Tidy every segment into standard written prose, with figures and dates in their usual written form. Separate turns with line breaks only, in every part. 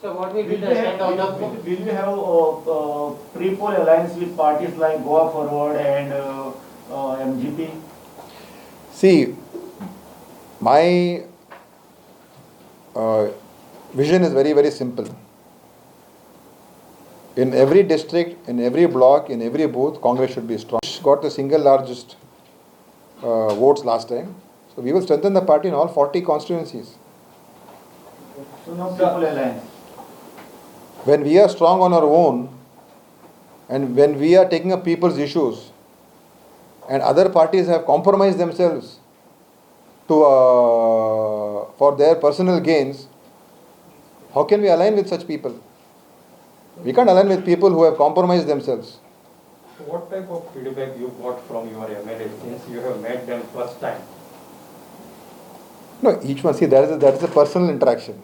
So what will be the stand of the...
Will we have pre-poll alliance with parties like Goa Forward and MGP?
See, my vision is very, very simple. In every district, in every block, in every booth, Congress should be strong. Got the single largest votes last time. So we will strengthen the party in all 40 constituencies.
So no pre-poll alliance.
When we are strong on our own and when we are taking up people's issues and other parties have compromised themselves to for their personal gains, how can we align with such people? We can't align with people who have compromised themselves.
So what type of feedback you got from your MLA since you have met them first time?
No, each one, see, that is a personal interaction.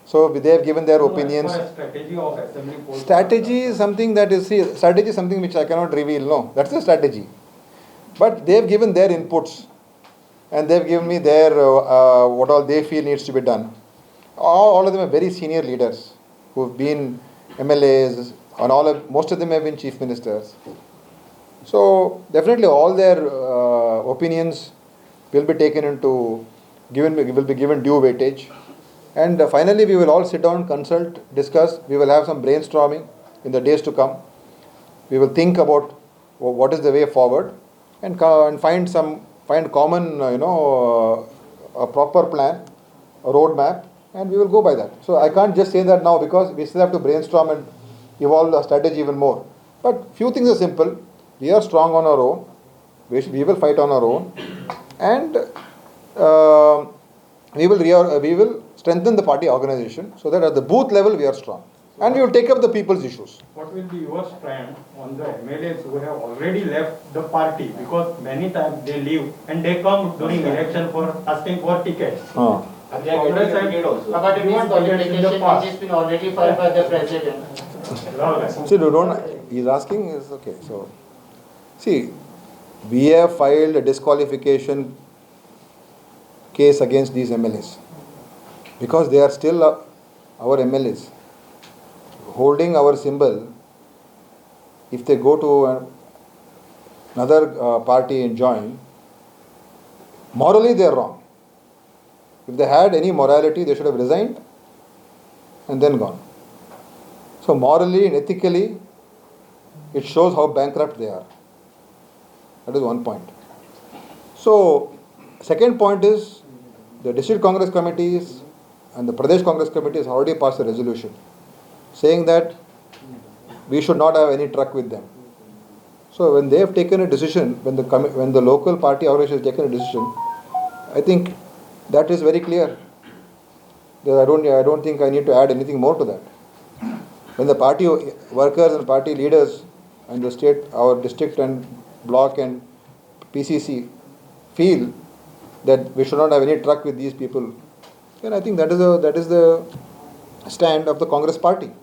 So they have given their opinions.
For a strategy of assembly polls.
Strategy is something that is, see, strategy is something which I cannot reveal. No, that's a strategy. But they have given their inputs and they have given me their what all they feel needs to be done. All of them are very senior leaders who have been MLAs, and most of them have been chief ministers. So definitely all their opinions will be taken into will be given due weightage. And finally, we will all sit down, consult, discuss. We will have some brainstorming in the days to come. We will think about what is the way forward and find common, a proper plan, a roadmap, and we will go by that. So I can't just say that now because we still have to brainstorm and evolve the strategy even more. But few things are simple. We are strong on our own. We will fight on our own, and we will strengthen the party organization so that at the booth level we are strong. And we will take up the people's issues.
What will be your stand on the MLAs who have already left the party? Because many times they leave and they come during election for asking for tickets.
Congress about this qualification which has been already filed by the president.
See, he's asking is okay. So, see, we have filed a disqualification case against these MLAs because they are still our MLAs. Holding our symbol, if they go to another party and join, morally they are wrong. If they had any morality, they should have resigned and then gone. So morally and ethically, it shows how bankrupt they are. That is one point. So, second point is, the district Congress committees and the Pradesh Congress committee has already passed a resolution saying that we should not have any truck with them. So when they have taken a decision, when the local party organization has taken a decision, I think that is very clear. I don't think I need to add anything more to that. When the party workers and party leaders and the state, our district and block and PCC feel that we should not have any truck with these people, then I think that is the stand of the Congress party.